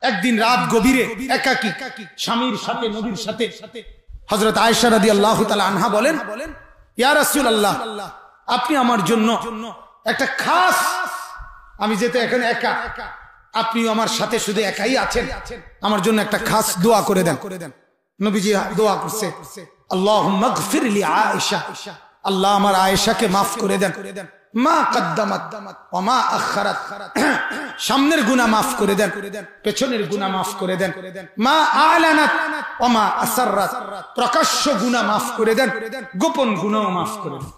একদিন রাত গভীরে একাকী স্বামীর সাথে নবীর সাথে হযরত আয়েশা রাদিয়াল্লাহু তাআলা আনহা বলেন, ইয়া রাসূলুল্লাহ, আপনি আমার জন্য একটা খাস, আমি যেতে এখানে একা, আপনি আমার সাথে শুধু একাই আছেন, আমার জন্য একটা খাস দোয়া করে দেন। নবীজি দোয়া করছে, আল্লাহুম্মা গফির লি আয়েশা, আল্লাহ আমার আয়েশাকে মাফ করে দেন, মা কদ্দামাত ওয়া মা আখখারাত, সামনের গুনাহ মাফ করে দেন, পেছনের গুনাহ মাফ করে দেন, মা আলানাত ওয়া মা আসররাত, প্রকাশ্য গুনাহ মাফ করে দেন, গোপন গুনাহ মাফ করে দেন।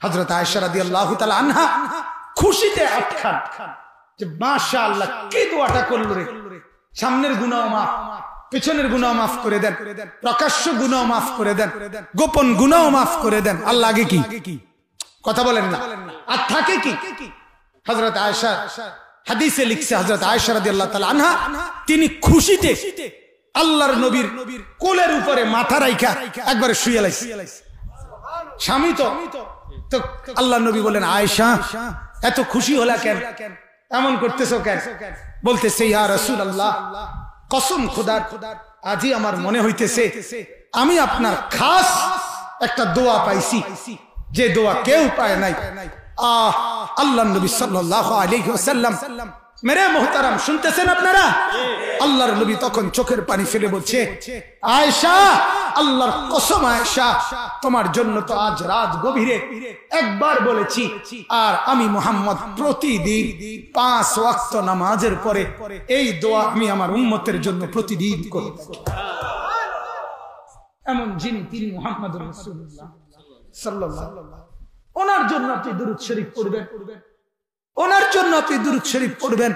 হযরত আয়েশা রাদিয়াল্লাহু তাআলা আনহা খুশিতে আটখান যে মাশাআল্লাহ, কি দোয়াটা করল রে, সামনের গুনাহ মাফ, পেছনের গুনাহ মাফ করে দেন, প্রকাশ্য গুনাহ মাফ করে দেন, গোপন গুনাহ মাফ করে দেন। আল্লাহ আগে কি কথা বলেন না, আর থাকে কি? হযরত আয়েশা হাদিসে লিখছে, হযরত আয়েশা রাদিয়াল্লাহু তাআলা আনহা তিনি খুশিতে আল্লাহর নবীর কোলের উপরে মাথা রাইখা একবারে শুয়ে লাইছে। স্বামী তো আল্লাহর নবী বলেন, আয়েশা এত খুশি হলা কেন, এমন করতেছো কেন? বলতেছে, ইয়া রাসূলুল্লাহ, কসম খোদার, আজই আমার মনে হইতেছে আমি আপনার খাস একটা দোয়া পাইছি, যে দোয়া কেউ পায় নাই। আল্লাহর নবী সাল্লাল্লাহু আলাইহি ওয়াসাল্লাম, মেরে মোহতারাম শুনতেছেন আপনারা? আল্লাহর নবী তখন চোখের পানি ফেলে বলছে, আয়েশা, আল্লাহর কসম আয়েশা, তোমার জন্য তো আজ রাত গভীরে একবার বলেছি, আর আমি মুহাম্মদ প্রতিদিন 5 ওয়াক্ত নামাজের পরে এই দোয়া আমি আমার উম্মতের জন্য প্রতিদিন করি। এমন যিনি, তিনি মুহাম্মদুর রাসূলুল্লাহ সাল্লাল্লাহু আলাইহি ওয়াসাল্লাম। ওনার জন্য আপনি দুরূদ শরীফ পড়বেন, ওনার জন্য আপনি দুরূদ শরীফ পড়বেন।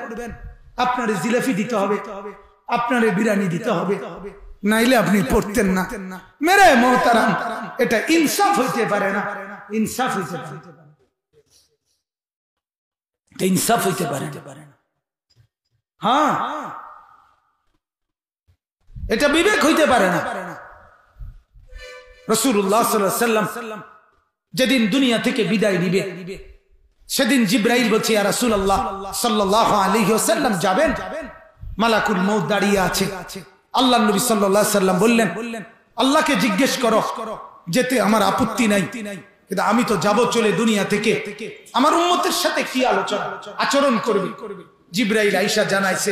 আপনারে জিলাফি দিতে হবে, আপনারে বিরিয়ানি দিতে হবে, নাইলে আপনি পড়তেন না। মেরে মোহতারাম, এটা ইনসাফ হইতে পারে না, ইনসাফ হইতে পারে, ইনসাফ হইতে পারে না। হ্যাঁ, এটা বিবেক হইতে পারে না। রাসূলুল্লাহ সাল্লাল্লাহু আলাইহি ওয়াসাল্লাম যেদিন দুনিয়া থেকে বিদায় নিবে, সেদিন জিবরাইল বলছে, ইয়া রাসূলুল্লাহ সাল্লাল্লাহু আলাইহি ওয়াসাল্লাম যাবেন? মালাকুল মউত দাঁড়িয়ে আছে। আল্লাহর নবী সাল্লাল্লাহু আলাইহি ওয়াসাল্লাম বললেন, আল্লাহকে জিজ্ঞেস করো, যেতে আমার আপত্তি নাই, কিন্তু আমি তো যাব চলে দুনিয়া থেকে, আমার উম্মতের সাথে কি আচরণ করবে? জিবরাইল আয়েশা জানাইছে,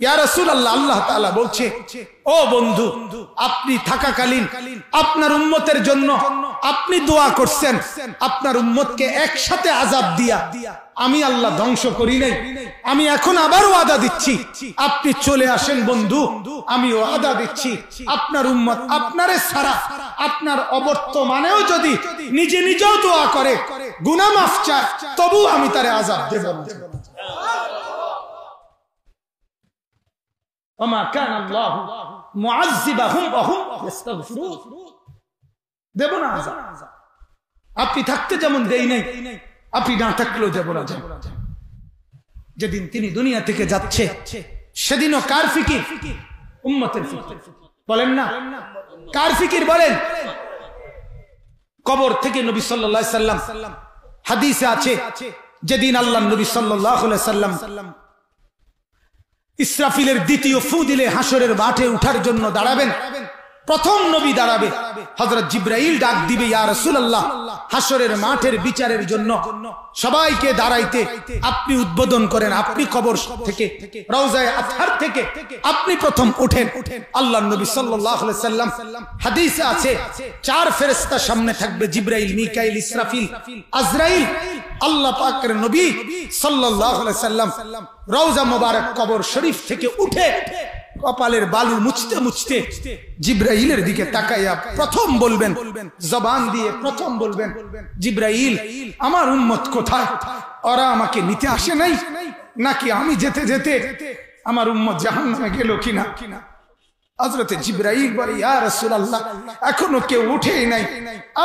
ইয়া রাসূলুল্লাহ, আল্লাহ তাআলা বলছে, ও বন্ধু, আপনি থাকাকালীন আপনার উম্মতের জন্য আপনি দোয়া করছেন, আপনার উম্মতকে একসাথে আযাব দিয়া আমি আল্লাহ ধ্বংস করি নাই। আমি এখন আবার ওয়াদা দিচ্ছি, আপনি চলে আসেন বন্ধু, আমি ওয়াদা দিচ্ছি আপনার উম্মত আপনারে ছাড়া, আপনার অবর্তমানেও যদি নিজে নিজেও দোয়া করে, গুনাহ মাফ চায়, তবু আমি তারে আযাব দেব না। ওমা কানা আল্লাহু মুআযযিবাহুম ওয়া হুম ইস্তাগফিরুন, দেব না আযাব। আপনি থাকতে যেমন দেই নাই, আপনি না থাকলেও দেব না। যেদিন তিনি দুনিয়া থেকে যাচ্ছে, সেদিনও কার ফিকির? উম্মতের ফিকির। বলেন না, কার ফিকির বলেন? কবর থেকে নবী সাল্লাল্লাহু আলাইহি সাল্লাম, হাদিসে আছে, যেদিন আল্লাহর নবী সাল্লাল্লাহু আলাইহি সাল্লাম ইসরাফিলের দ্বিতীয় ফু দিলে হাসরের মাঠে উঠার জন্য দাঁড়াবেন, প্রথম নবী দাঁড়াবে, হযরত জিবরাইল ডাক দিবে, ইয়া রাসূলুল্লাহ, হাসরের মাঠের বিচারের জন্য সবাইকে দাঁড়াইতে আপনি উদ্বোধন করেন, আপনি কবর থেকে, রওজায়ে আতহার থেকে আপনি প্রথম ওঠেন। আল্লাহর নবী সাল্লাল্লাহু আলাইহি সাল্লাম, হাদিসে আছে, 4 ফেরেশতা সামনে থাকবে, জিবরাইল, মিকাইল, ইসরাফিল, আজরাইল। আল্লাহ পাকের নবী সাল্লাল্লাহু আলাইহি সাল্লাম রওজা মোবারক কবর শরীফ থেকে উঠে কপালের বালু মুছতে মুছতে জিবরাইলের দিকে তাকাইয়া প্রথম বলবেন, জবান দিয়ে প্রথম বলবেন, জিবরাইল, আমার উম্মত কোথায়? ওরা আমাকে নিতে আসে নাই, নাকি আমি যেতে যেতে আমার উম্মত জাহান্নামে গেল কিনা? হযরত জিবরাইল বলে, ইয়া রাসূলুল্লাহ, এখনো কেউ উঠেই নাই,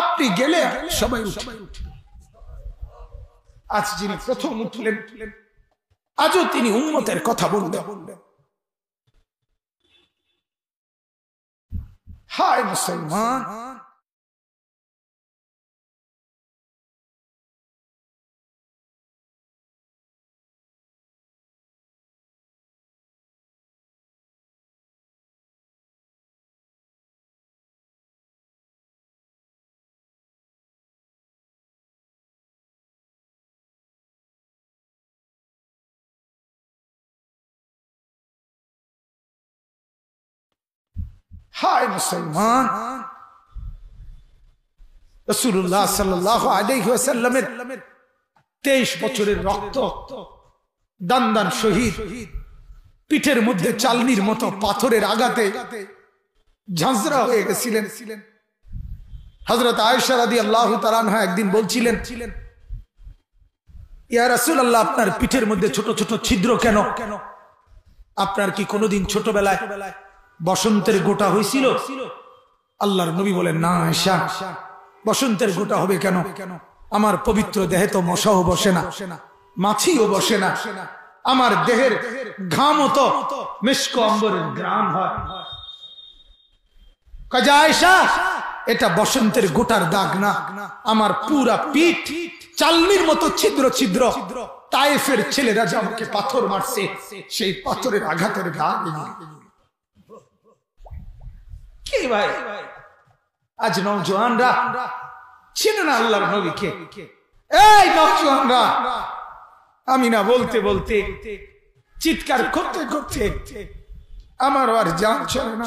আপনি গেলে সবাই উঠবে। আজ যিনি প্রথম উঠলেন, আজও তিনি উম্মতের কথা বলবেন। হায় মুসলমান, হায় মুসলমান, রাসূলুল্লাহ সাল্লাল্লাহু আলাইহি ওয়াসাল্লামের 23 বছরের রক্ত দান শহীদ পিঠের মধ্যে চালনির মতো পাথরের আঘাতে ঝাঁঝরা হয়ে গেছিলেন। হযরত আয়েশা রাদিয়াল্লাহু তাআলা আনহা একদিন বলছিলেন, ইয়া রাসূলুল্লাহ, আপনার পিঠের মধ্যে ছোট ছোট ছিদ্র কেন? আপনার কি কোনোদিন ছোটবেলায় বসন্তের গোটা হয়েছিল? আল্লাহর নবী বলেন, না আয়েশা, বসন্তের গোটা হবে কেন? আমার পবিত্র দেহে তো মশাও বসে না, মাছিও বসে না, আমার দেহের ঘামও তো মিশক অম্বরের গ্রাম হয়। কাজে আয়েশা, এটা বসন্তের গোটার দাগ না, আমার পুরা পিঠ চালনির মতো ছিদ্র ছিদ্র। তায়েফের ছেলেরা যে আমাকে পাথর মারছে, সেই পাথরের আঘাতের দাগ। কি ভাই, আজ নওজোয়ানরা চিনে না আল্লাহর নবীকে। এই নওজোয়ানরা, আমি না বলতে বলতে, চিৎকার করতে করতে আমার আর জান চলে না।